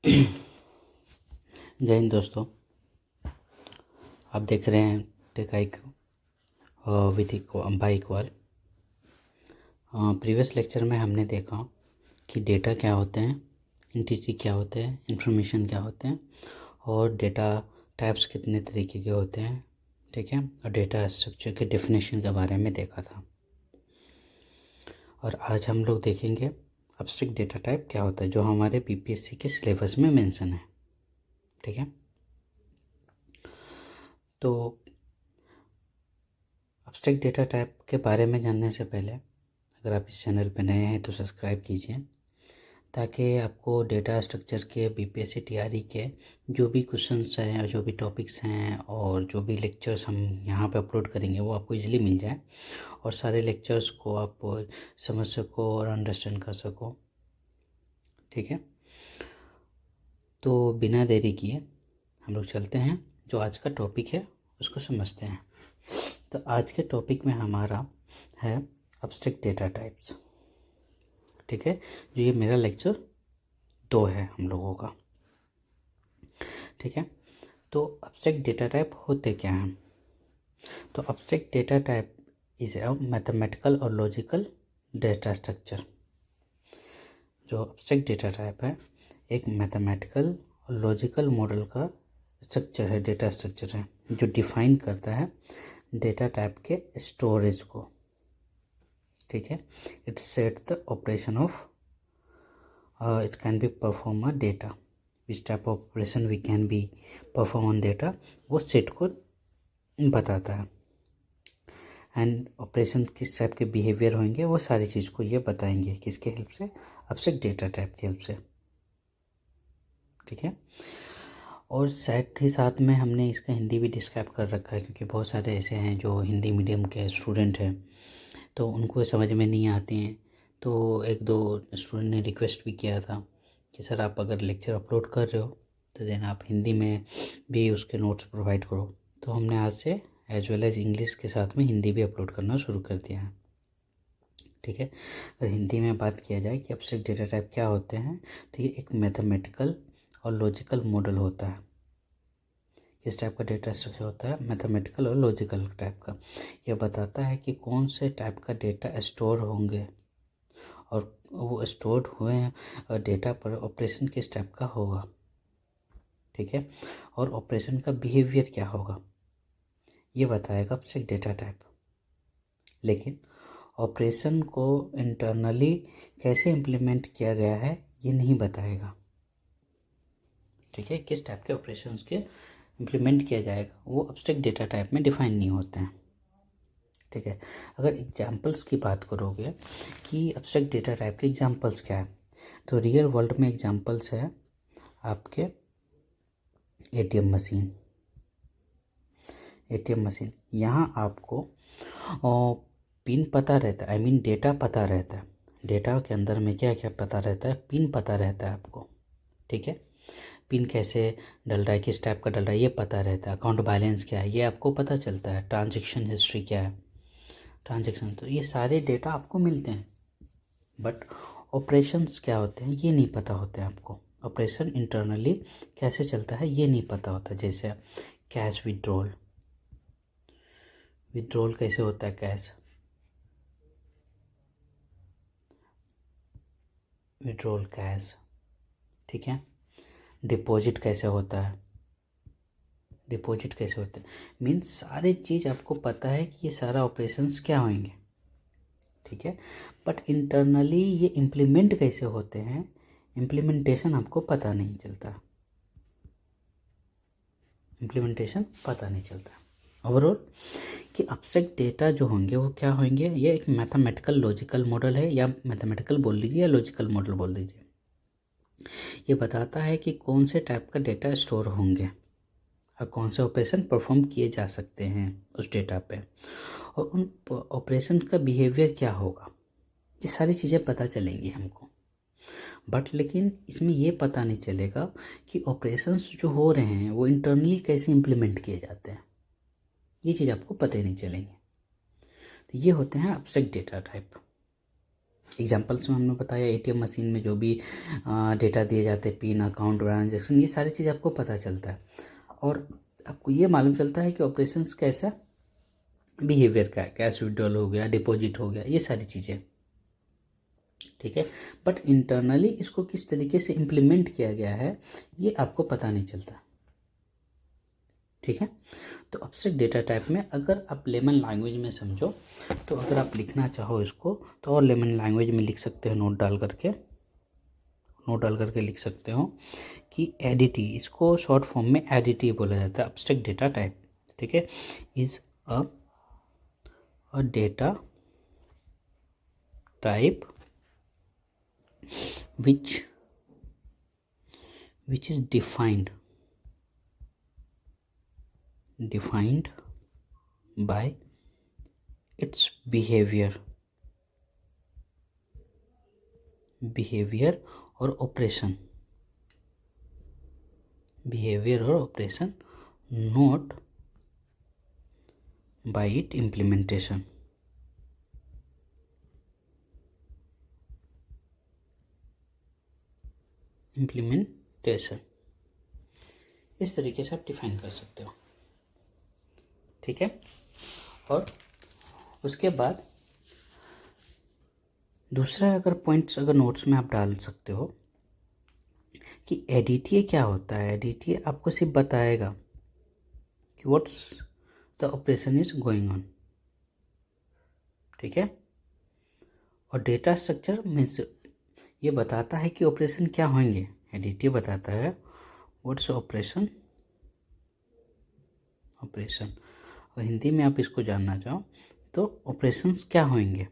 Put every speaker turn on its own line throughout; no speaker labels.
जय हिंद दोस्तों। आप देख रहे हैं टेकाइक विद भाई इकबाल। प्रीवियस लेक्चर में हमने देखा कि डेटा क्या होते हैं, एंटिटी क्या होते हैं, इंफॉर्मेशन क्या होते हैं और डेटा टाइप्स कितने तरीके के होते हैं, ठीक है। और डेटा स्ट्रक्चर के डेफिनेशन के बारे में देखा था। और आज हम लोग देखेंगे एब्स्ट्रैक्ट डेटा टाइप क्या होता है, जो हमारे बीपीएससी के सिलेबस में मेंशन है, ठीक है। तो एब्स्ट्रैक्ट डेटा टाइप के बारे में जानने से पहले अगर आप इस चैनल पर नए हैं तो सब्सक्राइब कीजिए, ताकि आपको डेटा स्ट्रक्चर के बीपीएससी टीआरई के जो भी क्वेश्चंस हैं और जो भी टॉपिक्स हैं और जो भी लेक्चर्स हम यहाँ पे अपलोड करेंगे वो आपको इजीली मिल जाए और सारे लेक्चर्स को आप समझ सको और अंडरस्टैंड कर सको, ठीक है। तो बिना देरी किए हम लोग चलते हैं, जो आज का टॉपिक है उसको समझते हैं। तो आज के टॉपिक में हमारा है एब्स्ट्रैक्ट डेटा टाइप्स, ठीक है। जो ये मेरा लेक्चर 2 है हम लोगों का, ठीक है। तो एब्स्ट्रैक्ट डेटा टाइप होते क्या हैं? तो abstract data type is a mathematical और लॉजिकल डेटा स्ट्रक्चर। जो एब्स्ट्रैक्ट डेटा टाइप है एक मैथमेटिकल और लॉजिकल मॉडल का स्ट्रक्चर है, डेटा स्ट्रक्चर है, जो डिफाइन करता है डेटा टाइप के स्टोरेज को, ठीक है। It set the operation of it can be perform a data, which type of operation we can be perform on data, वो सेट को बताता है। एंड ऑपरेशन किस टाइप के बिहेवियर होंगे वो सारी चीज़ को ये बताएंगे, किसके हेल्प से? एब्स्ट्रैक्ट डेटा टाइप के हेल्प से, ठीक है। और साथ ही साथ में हमने इसका हिंदी भी डिस्क्राइब कर रखा है, क्योंकि बहुत सारे ऐसे हैं जो हिंदी मीडियम के स्टूडेंट हैं तो उनको समझ में नहीं आती हैं। तो एक दो स्टूडेंट ने रिक्वेस्ट भी किया था कि सर आप अगर लेक्चर अपलोड कर रहे हो तो देन आप हिंदी में भी उसके नोट्स प्रोवाइड करो। तो हमने आज से एज वेल एज इंग्लिश के साथ में हिंदी भी अपलोड करना शुरू कर दिया है, ठीक है। अगर हिंदी में बात किया जाए कि एब्स्ट्रैक्ट डेटा टाइप क्या होते हैं, तो ये एक मैथमेटिकल और लॉजिकल मॉडल होता है। किस टाइप का डेटा स्ट्रक्चर होता है? मैथमेटिकल और लॉजिकल टाइप का। यह बताता है कि कौन से टाइप का डेटा स्टोर होंगे और वो स्टोर्ड हुए डेटा पर ऑपरेशन किस टाइप का होगा, ठीक है। और ऑपरेशन का बिहेवियर क्या होगा ये बताएगा एब्स्ट्रैक्ट डेटा टाइप। लेकिन ऑपरेशन को इंटरनली कैसे इम्प्लीमेंट किया गया है ये नहीं बताएगा, ठीक है। किस टाइप के ऑपरेशंस के इम्प्लीमेंट किया जाएगा वो एब्स्ट्रैक्ट डेटा टाइप में डिफाइन नहीं होते हैं, ठीक है। अगर एग्जांपल्स की बात करोगे कि एब्स्ट्रैक्ट डेटा टाइप के एग्जांपल्स क्या है, तो रियल वर्ल्ड में एग्जांपल्स है आपके एटीएम मशीन। यहाँ आपको पिन पता रहता है, आई मीन डेटा पता रहता है। डेटा के अंदर में क्या क्या पता रहता है? पिन पता रहता है आपको, ठीक है। पिन कैसे डल रहा है, किस टाइप का डल रहा है ये पता रहता है। अकाउंट बैलेंस क्या है ये आपको पता चलता है। ट्रांजैक्शन हिस्ट्री क्या है, ट्रांजैक्शन, तो ये सारे डेटा आपको मिलते हैं। बट ऑपरेशंस क्या होते हैं ये नहीं पता होते हैं आपको। ऑपरेशन इंटरनली कैसे चलता है ये नहीं पता होता। जैसे कैश विड्रॉल कैसे होता है, कैश विड्रॉल कैश, ठीक है। डिपॉजिट कैसे होता है, मीन्स सारी चीज़ आपको पता है कि ये सारा ऑपरेशंस क्या होंगे, ठीक है। बट इंटरनली ये इम्प्लीमेंट कैसे होते हैं, इम्प्लीमेंटेशन आपको पता नहीं चलता, ओवरऑल कि एब्स्ट्रैक्ट डेटा जो होंगे वो क्या होंगे, ये एक मैथमेटिकल लॉजिकल मॉडल है, या मैथमेटिकल बोल लीजिए या लॉजिकल मॉडल बोल दीजिए। ये बताता है कि कौन से टाइप का डेटा स्टोर होंगे और कौन से ऑपरेशन परफॉर्म किए जा सकते हैं उस डेटा पे, और उन ऑपरेशन का बिहेवियर क्या होगा, ये सारी चीज़ें पता चलेंगी हमको। बट लेकिन इसमें ये पता नहीं चलेगा कि ऑपरेशंस जो हो रहे हैं वो इंटरनली कैसे इम्प्लीमेंट किए जाते हैं, ये चीज़ आपको पता ही नहीं चलेंगे। तो ये होते हैं एब्स्ट्रैक्ट डेटा टाइप। एग्जाम्पल्स में हमने बताया एटीएम मशीन में जो भी डेटा दिए जाते हैं, पिन, अकाउंट, ट्रांजेक्शन, ये सारी चीज़ आपको पता चलता है और आपको ये मालूम चलता है कि ऑपरेशंस कैसा बिहेवियर का है, कैश विड्रॉल हो गया, डिपॉजिट हो गया, ये सारी चीज़ें, ठीक है। बट इंटरनली इसको किस तरीके से इम्प्लीमेंट किया गया है ये आपको पता नहीं चलता, ठीक है। तो एब्स्ट्रैक्ट डेटा टाइप में अगर आप लेमन लैंग्वेज में समझो तो अगर आप लिखना चाहो इसको तो और लेमन लैंग्वेज में लिख सकते हो, नोट डाल करके लिख सकते हो कि एडीटी, इसको शॉर्ट फॉर्म में एडीटी बोला जाता है, एब्स्ट्रैक्ट डेटा टाइप, ठीक है। Is a data type which is defined by its behavior or operation, not by its implementation. इस तरीके से आप डिफाइन कर सकते हो, ठीक है। और उसके बाद दूसरा अगर पॉइंट्स अगर नोट्स में आप डाल सकते हो कि एडीटीए क्या होता है। एडीटीए आपको सिर्फ बताएगा कि what's the operation is going on, ठीक है। और डेटा स्ट्रक्चर मीन्स ये बताता है कि ऑपरेशन क्या होंगे। एडीटीए बताता है व्हाट्स ऑपरेशन, और हिंदी में आप इसको जानना चाहो तो ऑपरेशंस क्या होंगे,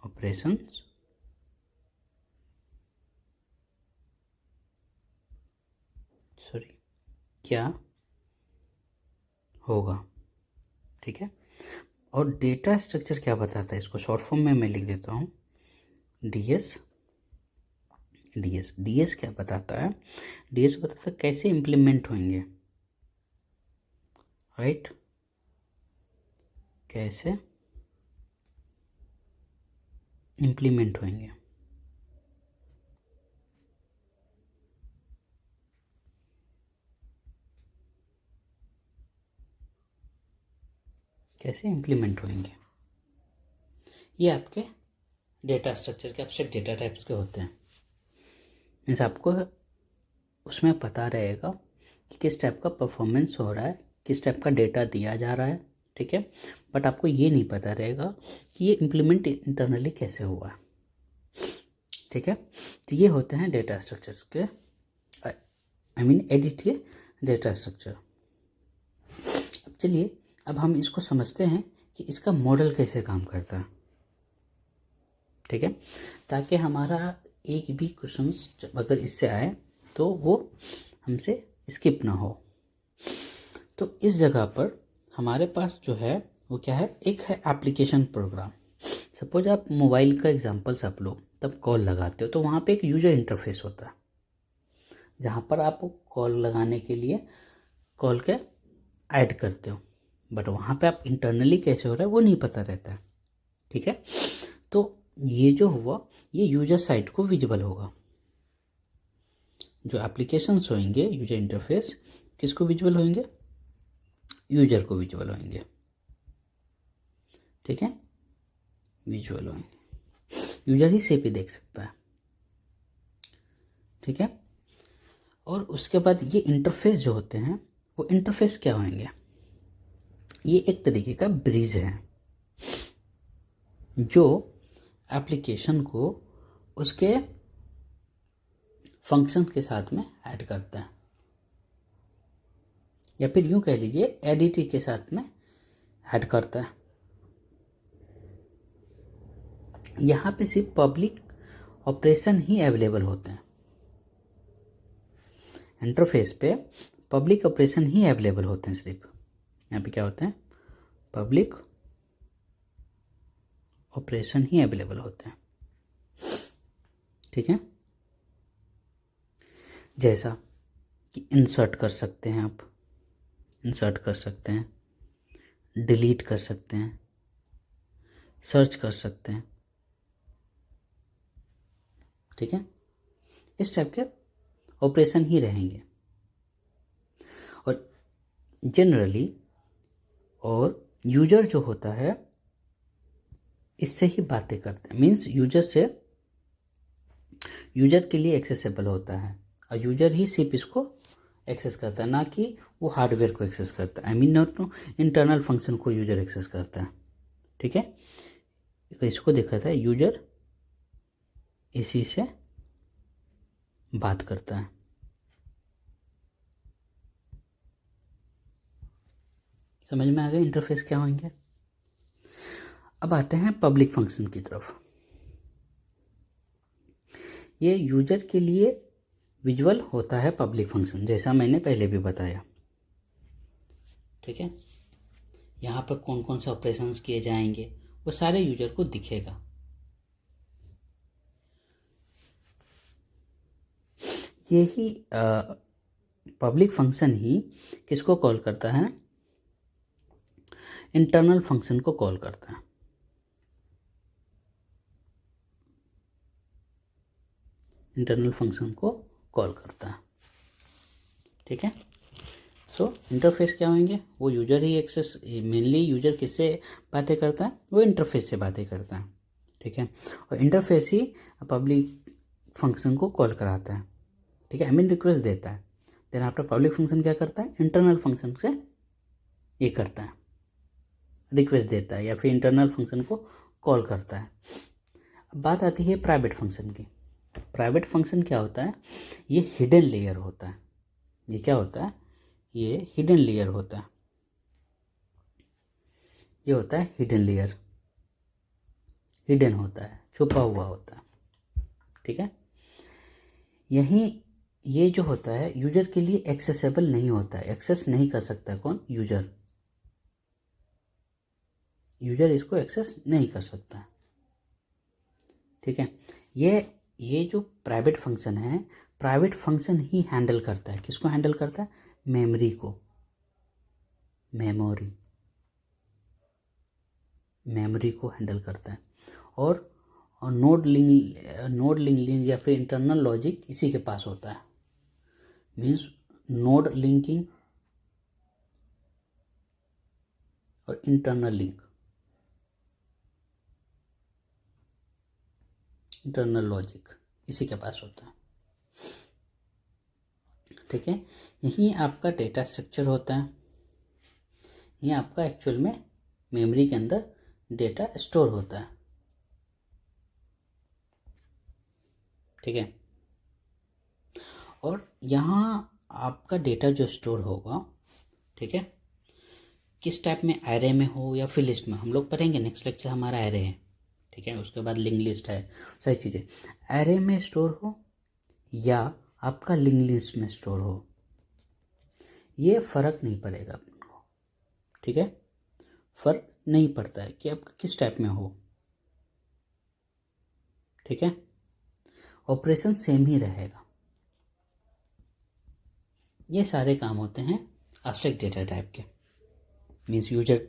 ऑपरेशंस क्या होगा, ठीक है। और डेटा स्ट्रक्चर क्या बताता है, इसको शॉर्ट फॉर्म में मैं लिख देता हूँ, डीएस क्या बताता है, डीएस बताता है कैसे इम्प्लीमेंट होंगे, राइट, कैसे इम्प्लीमेंट होंगे, ये आपके डेटा स्ट्रक्चर के एब्स्ट्रैक्ट डेटा टाइप्स के होते हैं। मीन्स आपको उसमें पता रहेगा कि किस टाइप का परफॉर्मेंस हो रहा है, किस टाइप का डेटा दिया जा रहा है, ठीक है। बट आपको ये नहीं पता रहेगा कि ये इम्प्लीमेंट इंटरनली कैसे हुआ है, ठीक है। तो ये होते हैं डेटा स्ट्रक्चर्स के, आई मीन एडीटीए डेटा स्ट्रक्चर। अब चलिए अब हम इसको समझते हैं कि इसका मॉडल कैसे काम करता है, ठीक है, ताकि हमारा एक भी क्वेश्चंस अगर इससे आए तो वो हमसे स्किप ना हो। तो इस जगह पर हमारे पास जो है वो क्या है, एक है एप्लीकेशन प्रोग्राम। सपोज आप मोबाइल का एग्जांपल्स आप लो, तब कॉल लगाते हो तो वहाँ पे एक यूजर इंटरफेस होता है जहाँ पर आप कॉल लगाने के लिए कॉल के ऐड करते हो, बट वहाँ पे आप इंटरनली कैसे हो रहा है वो नहीं पता रहता है, ठीक है। तो ये जो हुआ ये यूजर साइट को विजिबल होगा, जो एप्लीकेशंस होंगे यूजर इंटरफेस किसको विजिबल होंगे, यूजर को विजिबल होंगे, ठीक है, विजुअल होंगे, यूजर ही से भी देख सकता है, ठीक है। और उसके बाद ये इंटरफेस जो होते हैं वो इंटरफेस क्या होंगे, ये एक तरीके का ब्रिज है जो एप्लीकेशन को उसके फंक्शन के साथ में ऐड करता है, या फिर यूं कह लीजिए एडीटी के साथ में ऐड करता है। यहाँ पे सिर्फ पब्लिक ऑपरेशन ही अवेलेबल होते हैं, इंटरफेस पे पब्लिक ऑपरेशन ही अवेलेबल होते हैं। सिर्फ यहाँ पे क्या होते हैं, पब्लिक ऑपरेशन ही अवेलेबल होते हैं, ठीक है। जैसा कि इंसर्ट कर सकते हैं आप, इंसर्ट कर सकते हैं, डिलीट कर सकते हैं, सर्च कर सकते हैं, ठीक है। इस टाइप के ऑपरेशन ही रहेंगे और जनरली, और यूजर जो होता है इससे ही बातें करते हैं, मीन्स यूजर के लिए एक्सेसिबल होता है और यूजर ही सिर्फ इसको एक्सेस करता है, ना कि वो हार्डवेयर को एक्सेस करता है। I mean not internal function को यूजर एक्सेस करता है, ठीक है। तो इसको देखा था, यूजर इसी से बात करता है। समझ में आ गया इंटरफेस क्या होंगे। अब आते हैं पब्लिक फंक्शन की तरफ। ये यूजर के लिए विजुअल होता है पब्लिक फंक्शन, जैसा मैंने पहले भी बताया, ठीक है। यहाँ पर कौन कौन से ऑपरेशंस किए जाएंगे वो सारे यूजर को दिखेगा। यही पब्लिक फंक्शन ही किसको कॉल करता है, इंटरनल फंक्शन को कॉल करता है, इंटरनल फंक्शन को कॉल करता है, ठीक है। सो इंटरफेस क्या होंगे, वो यूजर ही एक्सेस, मेनली यूजर किससे बातें करता है, वो इंटरफेस से बातें करता है, ठीक है। और इंटरफेस ही पब्लिक फंक्शन को कॉल कराता है, ठीक है, आई मीन रिक्वेस्ट देता है। देन आफ्टर पब्लिक फंक्शन क्या करता है, इंटरनल फंक्शन से ये करता है, रिक्वेस्ट देता है या फिर इंटरनल फंक्शन को कॉल करता है। अब बात आती है प्राइवेट फंक्शन की। प्राइवेट फंक्शन क्या होता है, ये हिडन लेयर होता है। ये क्या होता है, ये हिडन लेयर होता है, ये होता है हिडन लेयर, हिडन होता है, छुपा हुआ होता है, ठीक है। यही ये जो होता है यूजर के लिए एक्सेसिबल नहीं होता है, एक्सेस नहीं कर सकता कौन, यूजर इसको एक्सेस नहीं कर सकता, ठीक है। ये जो प्राइवेट फंक्शन है, प्राइवेट फंक्शन ही हैंडल करता है, किसको हैंडल करता है, मेमोरी को, मेमोरी को हैंडल करता है। और नोड लिंकिंग या फिर इंटरनल लॉजिक इसी के पास होता है, मीन्स नोड लिंकिंग और इंटरनल लॉजिक इसी के पास होता है, ठीक है। यही आपका डेटा स्ट्रक्चर होता है, ये आपका एक्चुअल में मेमोरी के अंदर डेटा स्टोर होता है, ठीक है। और यहाँ आपका डेटा जो स्टोर होगा, ठीक है, किस टाइप में, एरे में हो या फिर लिस्ट में, हम लोग पढ़ेंगे नेक्स्ट लेक्चर हमारा एरे है, ठीक है। उसके बाद लिंक लिस्ट है, सारी चीज़ें एरे में स्टोर हो या आपका लिंक लिस्ट में स्टोर हो, ये फ़र्क नहीं पड़ेगा आपको, ठीक है। फ़र्क नहीं पड़ता है कि आपका किस टाइप में हो, ठीक है, ऑपरेशन सेम ही रहेगा। ये सारे काम होते हैं एब्स्ट्रैक्ट डेटा टाइप के, मीन्स यूजर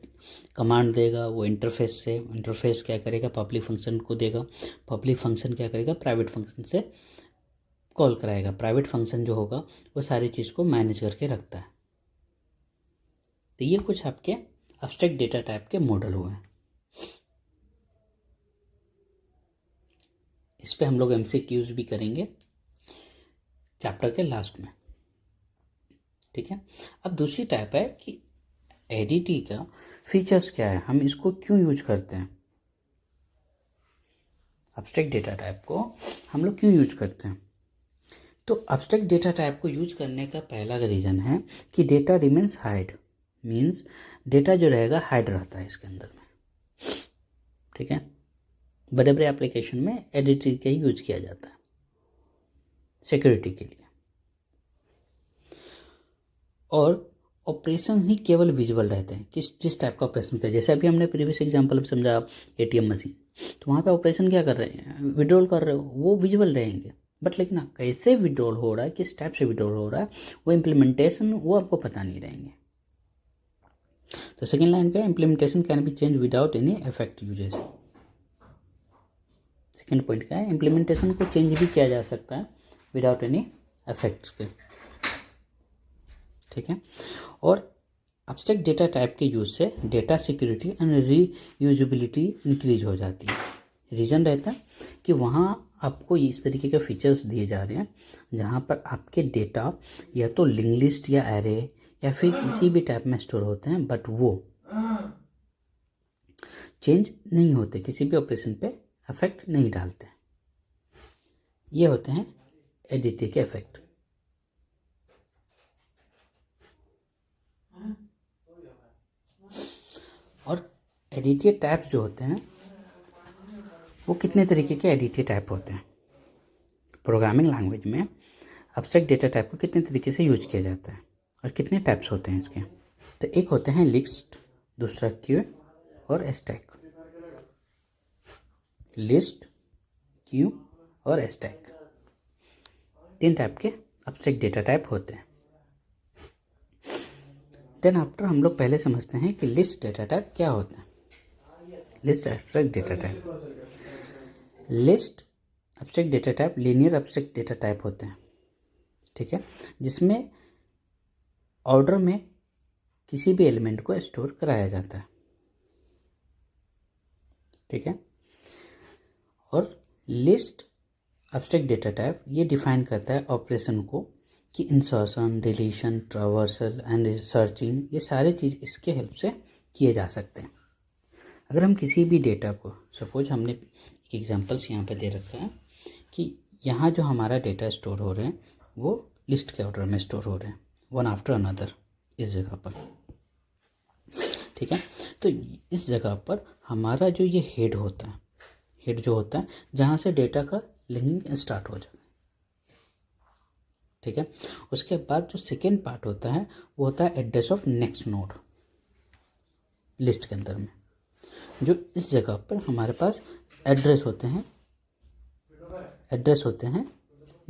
कमांड देगा, वो इंटरफेस क्या करेगा, पब्लिक फंक्शन को देगा, पब्लिक फंक्शन क्या करेगा, प्राइवेट फंक्शन से कॉल कराएगा, प्राइवेट फंक्शन जो होगा वो सारी चीज़ को मैनेज करके रखता है। तो ये कुछ आपके एब्स्ट्रैक्ट डेटा टाइप के मॉडल हुए हैं। इस पे हम लोग MCQs भी करेंगे चैप्टर के लास्ट में, ठीक है। अब दूसरी टाइप है कि एडीटी का फीचर्स क्या है, हम इसको क्यों यूज करते हैं, एब्स्ट्रैक्ट डेटा टाइप को हम लोग क्यों यूज करते हैं। तो एब्स्ट्रैक्ट डेटा टाइप को यूज करने का पहला रीज़न है कि data remains hide, means data जो रहेगा हाइड रहता है इसके अंदर में, ठीक है। बड़े बड़े एप्लीकेशन में एडीटी का ही यूज किया जाता है सिक्योरिटी के लिए, और ऑपरेशन ही केवल विजुअल रहते हैं, जिस टाइप का ऑपरेशन कर, जैसे अभी हमने प्रीवियस एग्जांपल में समझा ATM मशीन, तो वहाँ पे ऑपरेशन क्या कर रहे हैं, विड्रॉल कर रहे हो, वो विजुअल रहेंगे, बट लेकिन कैसे विड्रॉल हो रहा है, किस टाइप से विड्रॉल हो रहा है, वो इम्प्लीमेंटेशन वो आपको पता नहीं रहेंगे। तो सेकेंड लाइन पे implementation can be change without any effect uses, second point क्या है, इम्प्लीमेंटेशन को चेंज भी किया जा सकता है विदाउट एनी इफेक्ट्स के, ठीक है। और एब्स्ट्रैक्ट डेटा टाइप के यूज़ से data security and reusability increase हो जाती है। रीज़न रहता है कि वहाँ आपको इस तरीके के फीचर्स दिए जा रहे हैं जहाँ पर आपके डेटा या तो लिंक लिस्ट या एरे या फिर किसी भी टाइप में स्टोर होते हैं, बट वो चेंज नहीं होते, किसी भी ऑपरेशन पे इफेक्ट नहीं डालते। ये होते हैं एडीटी के इफेक्ट। और एडीटी टाइप्स जो होते हैं वो कितने तरीके के एडीटी टाइप होते हैं। प्रोग्रामिंग लैंग्वेज में एब्स्ट्रैक्ट डेटा टाइप को कितने तरीके से यूज किया जाता है और कितने टाइप्स होते हैं इसके। तो एक होते हैं लिस्ट, दूसरा क्यू और स्टैक। लिस्ट, क्यू और स्टैक, तीन टाइप के एब्स्ट्रैक्ट डेटा टाइप होते हैं। देन आफ्टर हम लोग पहले समझते हैं कि लिस्ट डेटा टाइप क्या होता है। List abstract data type. List abstract data type linear abstract data type होते हैं, ठीक है, जिसमें ऑर्डर में किसी भी एलिमेंट को स्टोर कराया जाता है, ठीक है। और लिस्ट एब्स्ट्रैक्ट डेटा टाइप ये डिफाइन करता है ऑपरेशन को कि insertion, deletion, traversal and searching, ये सारे चीज़ इसके हेल्प से किए जा सकते हैं। अगर हम किसी भी डेटा को, सपोज हमने एक एग्जांपल्स यहाँ पे दे रखा है कि यहाँ जो हमारा डेटा स्टोर हो रहे हैं वो लिस्ट के ऑर्डर में स्टोर हो रहे हैं, वन आफ्टर अनदर, इस जगह पर, ठीक है। तो इस जगह पर हमारा जो ये हेड होता है, हेड जो होता है जहाँ से डेटा का लिंकिंग स्टार्ट हो जाता है, ठीक है। उसके बाद जो सेकेंड पार्ट होता है वो होता है address of next node list के अंदर में, जो इस जगह पर हमारे पास एड्रेस होते हैं,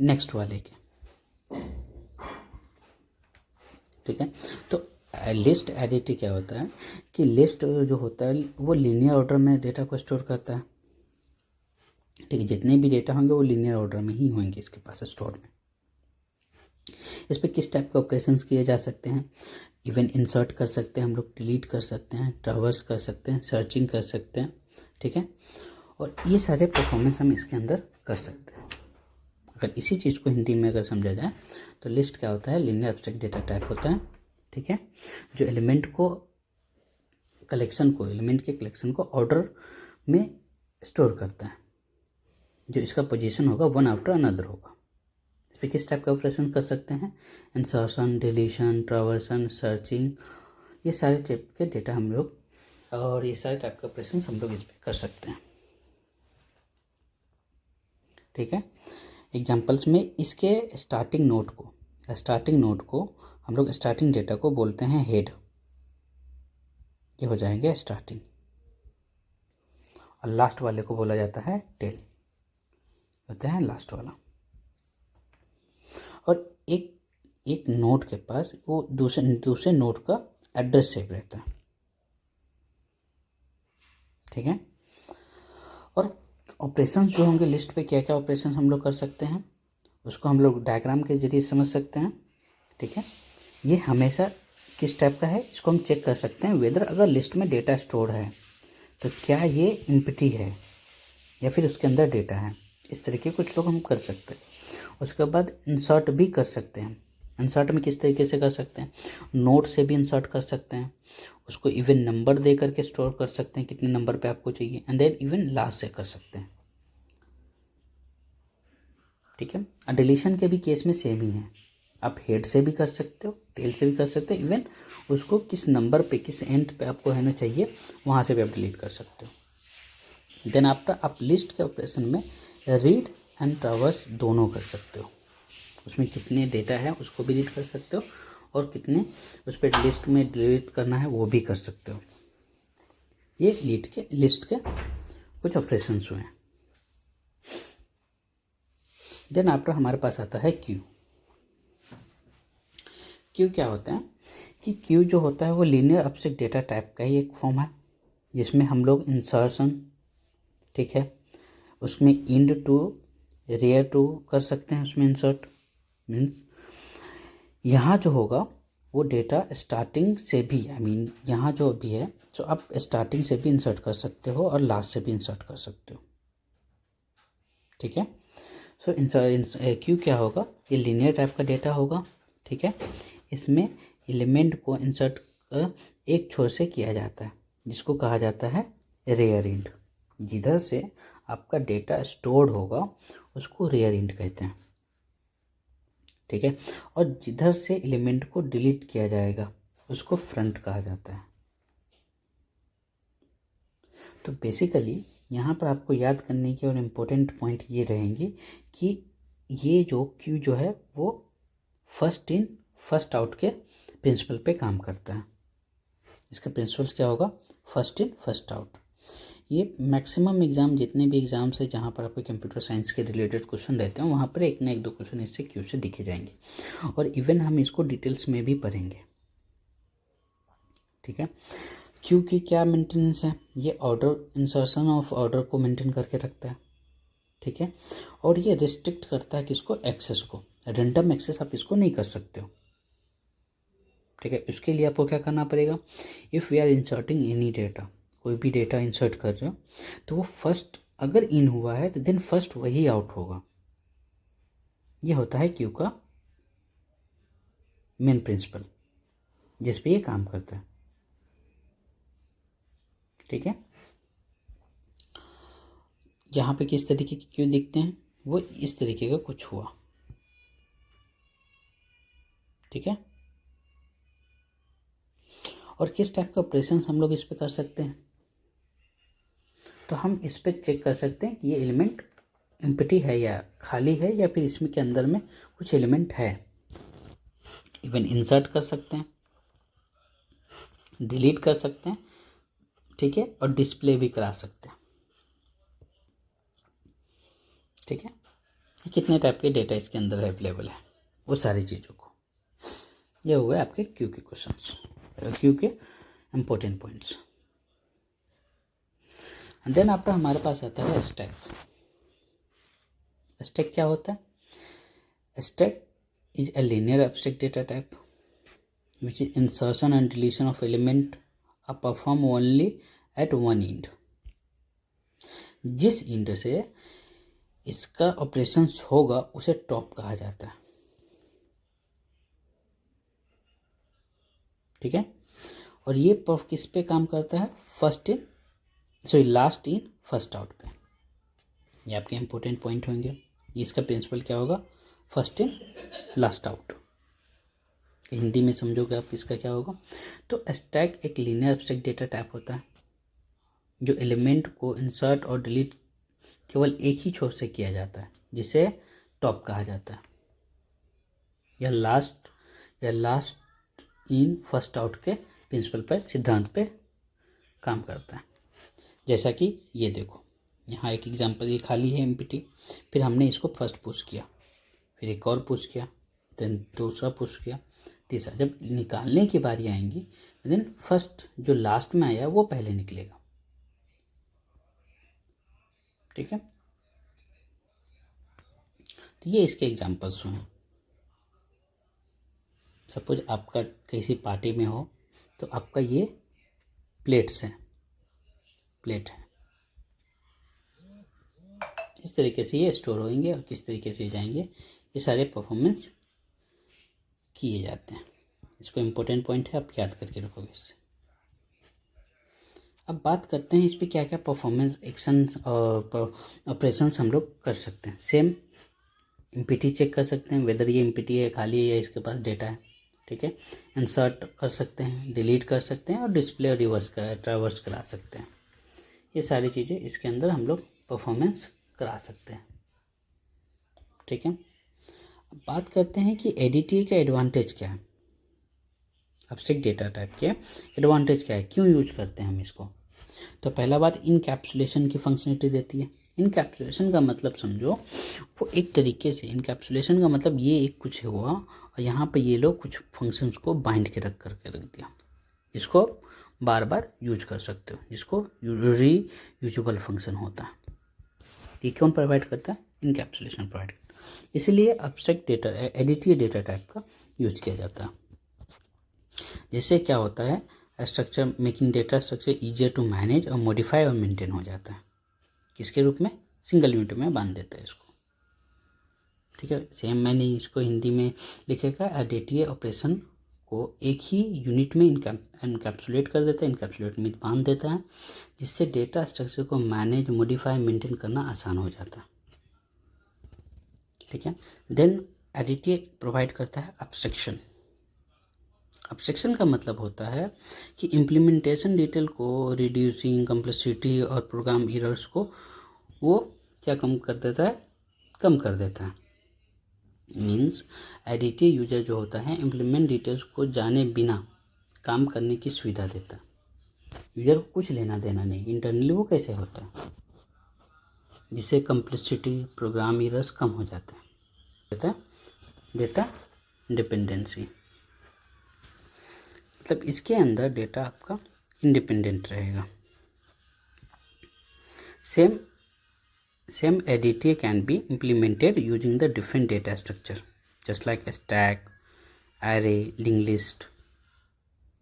नेक्स्ट वाले के, ठीक है। तो लिस्ट एडिटी क्या होता है कि लिस्ट जो होता है वो लीनियर ऑर्डर में डेटा को स्टोर करता है, ठीक है। जितने भी डेटा होंगे वो लीनियर ऑर्डर में ही होंगे इसके पास स्टोर में। इस पर किस टाइप के ऑपरेशंस किए जा सकते हैं, इवन इंसर्ट कर सकते हैं हम लोग, डिलीट कर सकते हैं, ट्रावर्स कर सकते हैं, सर्चिंग कर सकते हैं, ठीक है। और ये सारे परफॉर्मेंस हम इसके अंदर कर सकते हैं। अगर इसी चीज़ को हिंदी में अगर समझा जाए तो लिस्ट क्या होता है, लीनियर एब्स्ट्रैक्ट डेटा टाइप होता है, ठीक है, जो एलिमेंट के कलेक्शन को ऑर्डर में स्टोर करता है, जो इसका पोजीशन होगा वन आफ्टर अनदर होगा। इस पर किस टाइप का ऑपरेशन कर सकते हैं, इंसर्शन, डिलीशन, ट्रावर्सन, सर्चिंग, ये सारे टाइप के डेटा हम लोग, और ये सारे टाइप के ऑपरेशन हम लोग इस पर कर सकते हैं, ठीक है। एग्जाम्पल्स में इसके स्टार्टिंग नोड को हम लोग स्टार्टिंग डेटा को बोलते हैं हेड, ये हो जाएंगे स्टार्टिंग, और लास्ट वाले को बोला जाता है टेल, होता है लास्ट वाला। और एक नोड के पास वो दूसरे नोड का एड्रेस सेव रहता है, ठीक है। और ऑपरेशंस जो होंगे लिस्ट पे क्या क्या ऑपरेशंस हम लोग कर सकते हैं उसको हम लोग डायग्राम के जरिए समझ सकते हैं, ठीक है। ये हमेशा किस टाइप का है इसको हम चेक कर सकते हैं, वेदर अगर लिस्ट में डेटा स्टोर है तो क्या ये एम्प्टी है या फिर उसके अंदर डेटा है, इस तरीके कुछ लोग हम कर सकते हैं। उसके बाद इंसर्ट भी कर सकते हैं। इंसर्ट में किस तरीके से कर सकते हैं, नोट से भी इंसर्ट कर सकते हैं, उसको इवन नंबर दे करके स्टोर कर सकते हैं कितने नंबर पे आपको चाहिए, एंड देन इवन लास्ट से कर सकते हैं, ठीक है। डिलीशन के भी केस में सेम ही है, आप हेड से भी कर सकते हो, टेल से भी कर सकते हो, इवन उसको किस नंबर पे किस एंड पे आपको रहना चाहिए वहाँ से भी आप डिलीट कर सकते हो। देन आफ्टर आप लिस्ट के ऑपरेशन में रीड एंड ट्रावर्स दोनों कर सकते हो, उसमें कितने डेटा है उसको भी रीड कर सकते हो और कितने उस पर लिस्ट में डिलीट करना है वो भी कर सकते हो। ये लिस्ट के कुछ ऑपरेशंस हुए हैं। देन आफ्टर हमारे पास आता है क्यू। क्यू क्या होता है कि क्यू जो होता है वो लीनियर एब्स्ट्रैक्ट डेटा टाइप का ही एक फॉर्म है जिसमें हम लोग इंसर्शन, ठीक है, उसमें इंड टू रेयर टू कर सकते हैं उसमें इंसर्ट। मीन्स यहाँ जो होगा वो डेटा स्टार्टिंग से भी यहाँ जो भी है तो आप स्टार्टिंग से भी इंसर्ट कर सकते हो और लास्ट से भी इंसर्ट कर सकते हो। ठीक है। सो क्यों क्या होगा, ये लीनियर टाइप का डेटा होगा। ठीक है। इसमें एलिमेंट को इंसर्ट एक छोर से किया जाता है जिसको कहा जाता है रेयर इंड। जिधर से आपका डेटा स्टोर्ड होगा उसको रेयर इंड कहते हैं। ठीक है। और जिधर से एलिमेंट को डिलीट किया जाएगा उसको फ्रंट कहा जाता है। तो बेसिकली यहाँ पर आपको याद करने की और इम्पोर्टेंट पॉइंट ये रहेंगे कि ये जो क्यू जो है वो फर्स्ट इन फर्स्ट आउट के प्रिंसिपल पे काम करता है। इसका प्रिंसिपल्स क्या होगा, फर्स्ट इन फर्स्ट आउट। ये मैक्सिमम एग्जाम, जितने भी एग्जाम्स है जहाँ पर आपको कंप्यूटर साइंस के रिलेटेड क्वेश्चन रहते हैं वहाँ पर एक ना एक दो क्वेश्चन इससे क्यू से दिखे जाएंगे और इवन हम इसको डिटेल्स में भी पढ़ेंगे। ठीक है। क्यू की क्या मेंटेनेंस है, ये ऑर्डर इंसर्शन ऑफ ऑर्डर को मेंटेन करके रखता है। ठीक है। और ये रिस्ट्रिक्ट करता है किसको, एक्सेस को। रैंडम एक्सेस आप इसको नहीं कर सकते हो। ठीक है। इसके लिए आपको क्या करना पड़ेगा, if we are inserting any data, कोई भी डेटा इंसर्ट कर रहे हो तो वो फर्स्ट अगर इन हुआ है तो देन फर्स्ट वही आउट होगा। ये होता है क्यू का मेन प्रिंसिपल जिस पे ये काम करता है। ठीक है। यहाँ पे किस तरीके के क्यू दिखते हैं, वो इस तरीके का कुछ हुआ। ठीक है। और किस टाइप का ऑपरेशन हम लोग इस पे कर सकते हैं, तो हम इस पे चेक कर सकते हैं कि ये एलिमेंट एम्प्टी है या खाली है या फिर इसमें के अंदर में कुछ एलिमेंट है। इवन इंसर्ट कर सकते हैं, डिलीट कर सकते हैं। ठीक है। और डिस्प्ले भी करा सकते हैं। ठीक है। कितने टाइप के डेटा इसके अंदर अवेलेबल है वो सारी चीज़ों को, ये हुए आपके क्यू के क्वेश्चंस, क्यू के इम्पोर्टेंट पॉइंट्स। देन आपका हमारे पास आता है स्टैक। स्टैक क्या होता है, stack is a linear abstract data type which is insertion and deletion of element are performed only at one end। जिस इंड से इसका ऑपरेशन होगा उसे टॉप कहा जाता है। ठीक है। और ये किस पे काम करता है, लास्ट इन फर्स्ट आउट पे। ये आपके इंपॉर्टेंट पॉइंट होंगे। इसका प्रिंसिपल क्या होगा, first in last out. Hindi में समझोगे आप इसका क्या होगा। तो स्टैक एक लीनियर एब्स्ट्रैक्ट डेटा टाइप होता है जो एलिमेंट को इंसर्ट और डिलीट केवल एक ही छोर से किया जाता है जिसे टॉप कहा जाता है। यह लास्ट इन फर्स्ट आउट के प्रिंसिपल पर, सिद्धांत पे काम करता है। जैसा कि ये देखो, यहाँ एक एग्जांपल, ये खाली है एम्प्टी, फिर हमने इसको फर्स्ट पुश किया, फिर एक और पुश किया, देन दूसरा पुश किया, तीसरा। जब निकालने की बारी आएंगी देन फर्स्ट जो लास्ट में आया वो पहले निकलेगा। ठीक है। तो ये इसके एग्जांपल्स हैं। सपोज आपका किसी पार्टी में हो तो आपका ये प्लेट है, इस तरीके से ये स्टोर होंगे और किस तरीके से जाएंगे, ये सारे परफॉर्मेंस किए जाते हैं। इसको इम्पोर्टेंट पॉइंट है, आप याद करके रखोगे इससे। अब बात करते हैं इस पर क्या क्या परफॉर्मेंस एक्शन और ऑपरेशंस हम लोग कर सकते हैं। सेम एम्प्टी चेक कर सकते हैं वेदर ये एम्प्टी है, खाली है या इसके पास डेटा है। ठीक है। इंसर्ट कर सकते हैं, डिलीट कर सकते हैं और डिस्प्ले और ट्रावर्स करा सकते हैं। ये सारी चीज़ें इसके अंदर हम लोग परफॉर्मेंस करा सकते हैं। ठीक है। अब बात करते हैं कि एडीटी का एडवांटेज क्या है, एब्स्ट्रैक्ट डेटा टाइप के एडवांटेज क्या है, क्यों यूज करते हैं हम इसको। तो पहला बात, इनकैप्सुलेशन की फंक्शनलिटी देती है। इनकैप्सुलेशन का मतलब समझो, वो एक तरीके से इनकैप्सुलेशन का मतलब ये एक कुछ हुआ और यहाँ पे ये लोग कुछ फंक्शंस को बाइंड के रख दिया, इसको बार बार यूज कर सकते हो, जिसको रीयूजेबल फंक्शन होता है। ये कौन प्रोवाइड करता है? इनकैप्सुलेशन प्रोवाइड करता है। इसीलिए abstract data additive data type का यूज किया जाता है। जिससे क्या होता है, structure making data structure easier to manage और मॉडिफाई और मेंटेन हो जाता है। किसके रूप में? सिंगल यूनिट में बांध देता है इसको। ठीक है, सेम मैंने इसको हिंदी में लिखेगा, एडिटिव ऑपरेशन को एक ही यूनिट में इनकैप्सुलेट कर देता है, इनकैप्सुलेट में बांध देता है, जिससे डेटा स्ट्रक्चर को मैनेज मॉडिफाई मेंटेन करना आसान हो जाता है। ठीक है, देन एडिटिव प्रोवाइड करता है एब्स्ट्रैक्शन। एब्स्ट्रैक्शन का मतलब होता है कि इम्प्लीमेंटेशन डिटेल को, रिड्यूसिंग कम्प्लेक्सिटी और प्रोग्राम एरर्स को वो क्या कम कर देता है? कम कर देता है। मीन्स एडिटिव यूजर जो होता है इम्प्लीमेंट डिटेल्स को जाने बिना काम करने की सुविधा देता है। यूजर को कुछ लेना देना नहीं, इंटरनली वो कैसे होता है, जिससे कम्प्लेक्सिटी प्रोग्राम एरर्स कम हो जाते हैं। डेटा डिपेंडेंसी मतलब इसके अंदर डेटा आपका इंडिपेंडेंट रहेगा। Same ADTA can be implemented using the different data structure, just like a stack, array, linked list.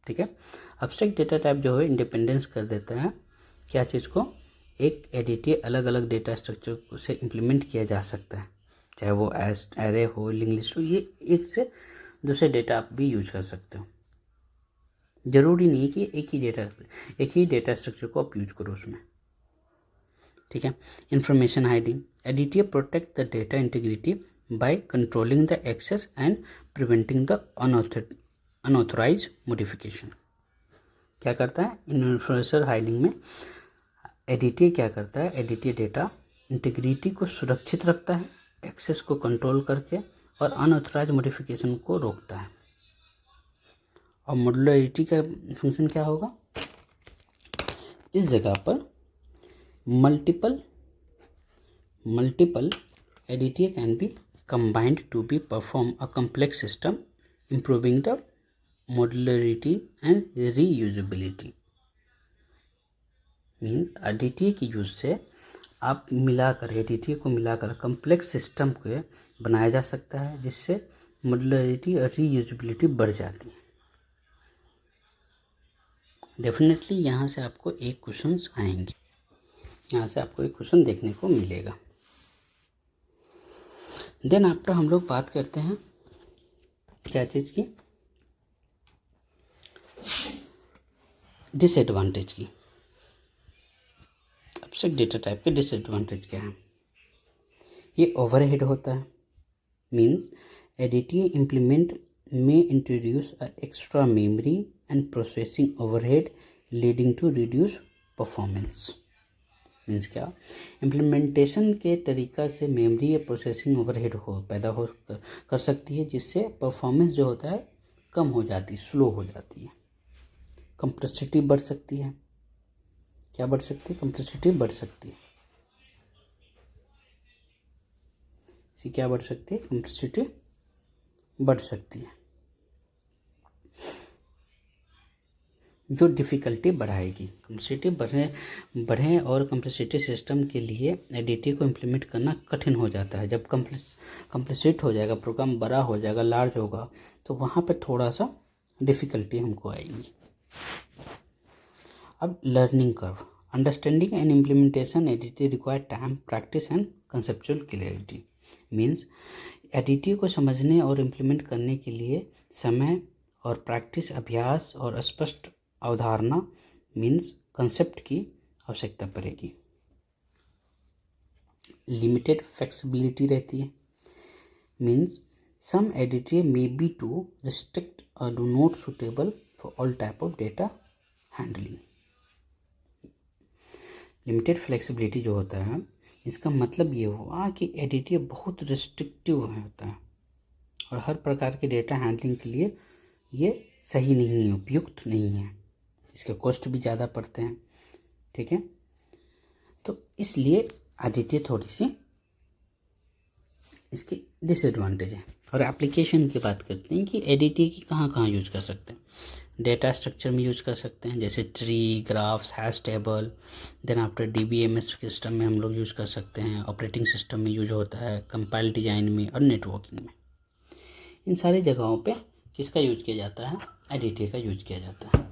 ठीक है, एब्स्ट्रैक्ट डेटा टाइप जो है इंडिपेंडेंस कर देता है क्या चीज़ को? एक एडिटिव अलग अलग डेटा स्ट्रक्चर से इम्प्लीमेंट किया जा सकता है, चाहे वो एरे हो, लिंक लिस्ट हो, ये एक से दूसरे डेटा आप भी यूज कर सकते हो। ज़रूरी नहीं कि एक ही डेटा स्ट्रक्चर को आप यूज करो उसमें। ठीक है, information hiding, additive protect the data integrity by controlling the access and preventing the unauthorise modification. क्या करता है? इंफॉर्मेशन हाइडिंग में एडिटिव क्या करता है? एडिटिव डेटा इंटीग्रिटी को सुरक्षित रखता है, एक्सेस को कंट्रोल करके, और अनऑथराइज मॉडिफिकेशन को रोकता है। और मॉड्युलरिटी का फंक्शन क्या होगा? इस जगह पर multiple ADTA can be combined to be perform a complex system, improving the modularity and reusability. Means ADTA की यूज से आप मिलाकर ADTA को मिलाकर कम्प्लेक्स सिस्टम को बनाया जा सकता है, जिससे मॉड्युलरिटी और रीयूजेबिलिटी बढ़ जाती है। डेफिनेटली यहाँ से आपको एक क्वेश्चंस आएंगे, यहाँ से आपको एक क्वेश्चन देखने को मिलेगा। देन आफ्टर हम लोग बात करते हैं क्या चीज़ की? डिसएडवांटेज की। एब्स्ट्रैक्ट डेटा टाइप के डिसएडवांटेज क्या है? ये ओवरहेड होता है। मीन्स एडिटिव इम्प्लीमेंट में introduce extra memory and processing overhead leading to reduce performance. Means क्या? इम्प्लीमेंटेशन के तरीका से मेमोरी या प्रोसेसिंग ओवरहेड पैदा कर सकती है, जिससे परफॉर्मेंस जो होता है कम हो जाती है, स्लो हो जाती है। कम्प्लेक्सिटी बढ़ सकती है। क्या बढ़ सकती है? कम्प्लेक्सिटी बढ़ सकती है। क्या बढ़ सकती है? कम्प्लेक्सिटी बढ़ सकती है, जो डिफ़िकल्टी बढ़ाएगी। कम्प्लेक्सिटी बढ़े और कम्प्लेक्सिटी सिस्टम के लिए एडिटिव को इम्प्लीमेंट करना कठिन हो जाता है। जब कम्प्लेक्सिट हो जाएगा, प्रोग्राम बड़ा हो जाएगा, लार्ज होगा, तो वहाँ पर थोड़ा सा डिफ़िकल्टी हमको आएगी। अब learning curve, understanding and implementation additive require time, practice and conceptual clarity. Means additive को समझने और इम्प्लीमेंट करने के लिए समय और प्रैक्टिस, अभ्यास और स्पष्ट अवधारणा मीन्स कंसेप्ट की आवश्यकता पड़ेगी। लिमिटेड फ्लेक्सिबिलिटी रहती है। Means some additive may be to restrict और do not suitable for all type of data handling. Limited flexibility जो होता है, इसका मतलब ये हुआ कि एडिटिव बहुत रिस्ट्रिक्टिव होता है और हर प्रकार के डेटा हैंडलिंग के लिए ये सही नहीं है, उपयुक्त नहीं है। इसके कॉस्ट भी ज़्यादा पड़ते हैं। ठीक है, तो इसलिए एडिटिव थोड़ी सी इसकी डिसएडवांटेज है। और एप्लीकेशन की बात करते हैं कि एडिटिव की कहाँ यूज कर सकते हैं। डेटा स्ट्रक्चर में यूज कर सकते हैं, जैसे tree, graphs, hash table. Then after DBMS system में हम लोग यूज कर सकते हैं, ऑपरेटिंग सिस्टम में यूज होता है, कंपाइल डिजाइन में और नेटवर्किंग में। इन सारी जगहों पे किसका यूज किया जाता है? ADTA का यूज किया जाता है।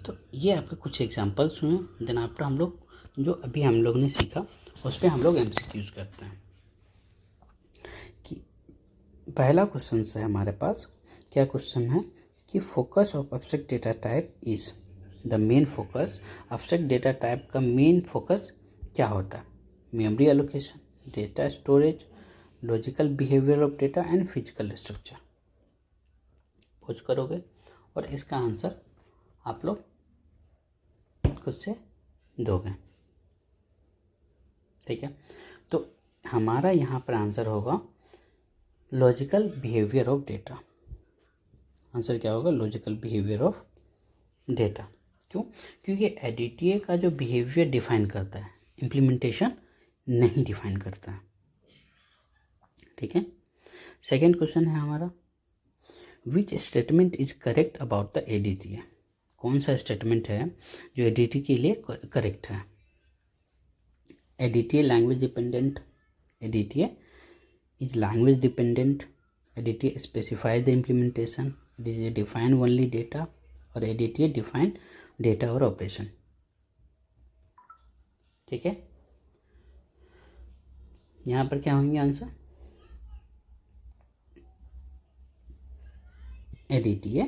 तो ये आपके कुछ एग्जांपल्स हुए। देन आफ्टर हम लोग जो अभी हम लोग ने सीखा उस पर हम लोग MCQs करते हैं। कि पहला क्वेश्चन है हमारे पास, क्या क्वेश्चन है कि focus of abstract data type is the main focus. Abstract data type का मेन फोकस क्या होता है? Memory allocation, data storage, logical behaviour of data and physical structure. खोज करोगे और इसका आंसर आप लोग खुद से दोगे। ठीक है, तो हमारा यहाँ पर आंसर होगा logical behaviour of data. Answer क्या होगा? Logical behaviour of data. क्यों? क्योंकि ADTA का जो बिहेवियर डिफाइन करता है, इम्प्लीमेंटेशन नहीं डिफाइन करता है। ठीक है, सेकेंड क्वेश्चन है हमारा, which statement is correct about the ADTA। कौन सा स्टेटमेंट है जो ADTA के लिए करेक्ट है? ADTA language dependent, ADTA is language dependent, ADTA specifies the implementation, ADTA define only data और ADTA define data और operation। ठीक है, यहाँ पर क्या होंगे answer? ADTA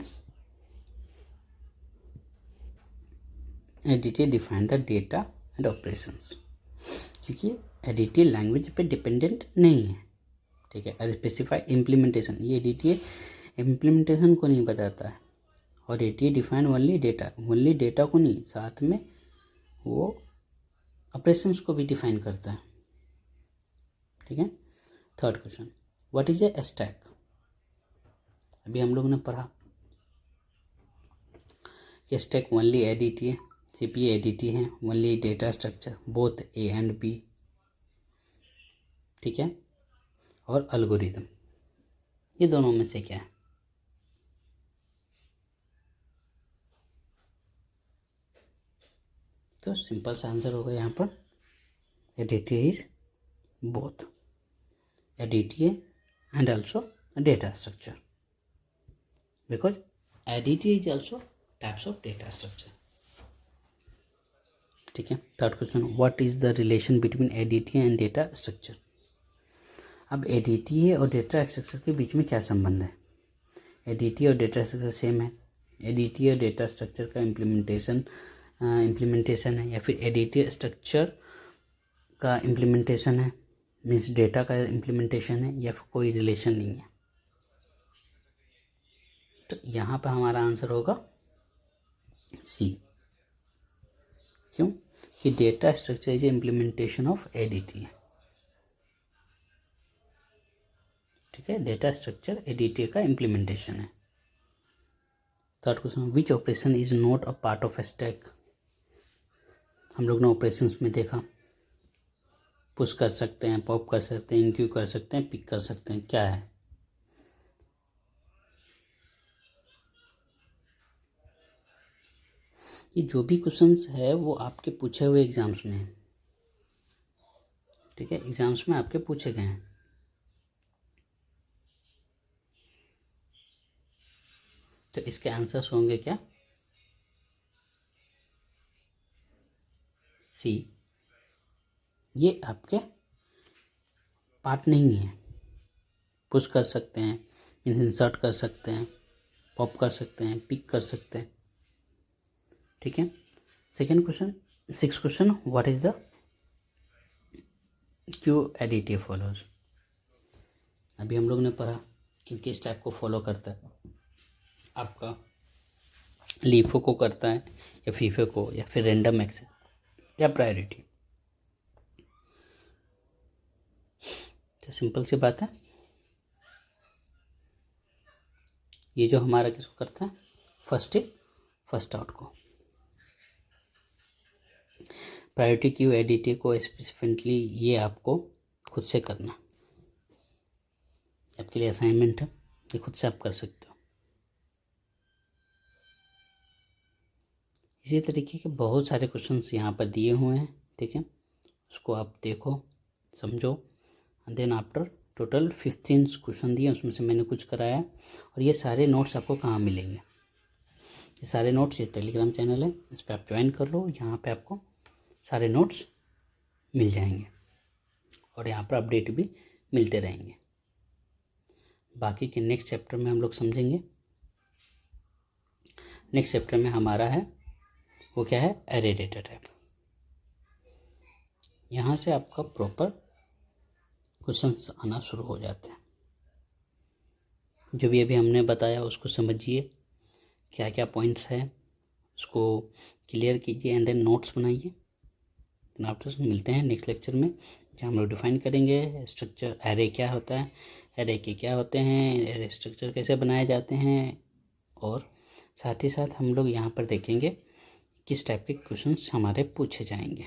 define the data and operations, क्योंकि ADTA लैंग्वेज पे डिपेंडेंट नहीं है। ठीक है, स्पेसिफाई इम्प्लीमेंटेशन, ये ADTA इम्प्लीमेंटेशन को नहीं बताता है और ADTA डिफाइन ओनली डेटा को नहीं, साथ में वो ऑपरेशंस को भी डिफाइन करता है। ठीक है, third question, what is a stack. अभी हम लोग ने पढ़ा कि stack only ADTA, CPU ADTA है, only data structure both A and B। ठीक है, और एल्गोरिदम, ये दोनों में से क्या है? तो सिंपल सा आंसर होगा यहाँ पर ADTA is both ADTA and also data structure, because ADTA is also types of data structure. ठीक है, third question, what is the relation between ADTA and data structure. अब ADTA और डेटा स्ट्रक्चर के बीच में क्या संबंध है? ADTA और डेटा स्ट्रक्चर सेम है, ADTA और डेटा स्ट्रक्चर का इम्प्लीमेंटेशन है, या फिर ADTA स्ट्रक्चर का इम्प्लीमेंटेशन है, मीन्स डेटा का इम्प्लीमेंटेशन है, या फिर कोई रिलेशन नहीं है। तो यहाँ पर हमारा आंसर होगा C। क्यों? कि data structure is implementation of ADTA। ठीक है, डेटा स्ट्रक्चर ADTA का इम्प्लीमेंटेशन है। Third question, which operation is not a part of stack. हम लोग ने ऑपरेशंस में देखा, पुश कर सकते हैं, पॉप कर सकते हैं, इंक्यू कर सकते हैं, पिक कर सकते हैं, क्या है? ये जो भी क्वेश्चंस है वो आपके पूछे हुए एग्जाम्स में है। ठीक है, एग्जाम्स में आपके पूछे गए हैं। तो इसके आंसर्स होंगे क्या? C। ये आपके पार्ट नहीं है। पुश कर सकते हैं, इंसर्ट कर सकते हैं, पॉप कर सकते हैं, पिक कर सकते हैं। ठीक है, second question, six question, what is the Q ADTA follows. अभी हम लोग ने पढ़ा कि किस टाइप को फॉलो करता है, आपका लीफो को करता है या फीफो को, या फिर रैंडम एक्सेस या प्रायोरिटी। तो सिंपल सी बात है, ये जो हमारा किसको करता है? फर्स्ट इन फर्स्ट आउट को। प्रायोरिटी क्यू ADTA को स्पेसिफिकली ये आपको खुद से करना, आपके लिए असाइनमेंट है, ये खुद से आप कर सकते हो। इसी तरीके के बहुत सारे क्वेश्चंस यहाँ पर दिए हुए हैं, ठीक है। उसको आप देखो, समझो। देन आफ्टर टोटल 15 क्वेश्चन दिए, उसमें से मैंने कुछ कराया। और ये सारे नोट्स आपको कहाँ मिलेंगे? ये सारे नोट्स, ये टेलीग्राम चैनल है, इस पर आप ज्वाइन कर लो। यहाँ पे आपको सारे नोट्स मिल जाएंगे और यहाँ पर अपडेट भी मिलते रहेंगे। बाकी के नेक्स्ट चैप्टर में हम लोग समझेंगे। नेक्स्ट चैप्टर में हमारा है वो क्या है? Array data type. यहाँ से आपका प्रॉपर क्वेश्चंस आना शुरू हो जाते हैं। जो भी अभी हमने बताया उसको समझिए, क्या क्या पॉइंट्स है उसको क्लियर कीजिए एंड देन नोट्स बनाइए। देन आफ्टर मिलते हैं नेक्स्ट लेक्चर में, जहाँ हम लोग डिफाइन करेंगे स्ट्रक्चर, एरे क्या होता है, एरे के क्या होते हैं, एरे स्ट्रक्चर कैसे बनाए जाते हैं, और साथ ही साथ हम लोग यहाँ पर देखेंगे किस टाइप के क्वेश्चंस हमारे पूछे जाएंगे।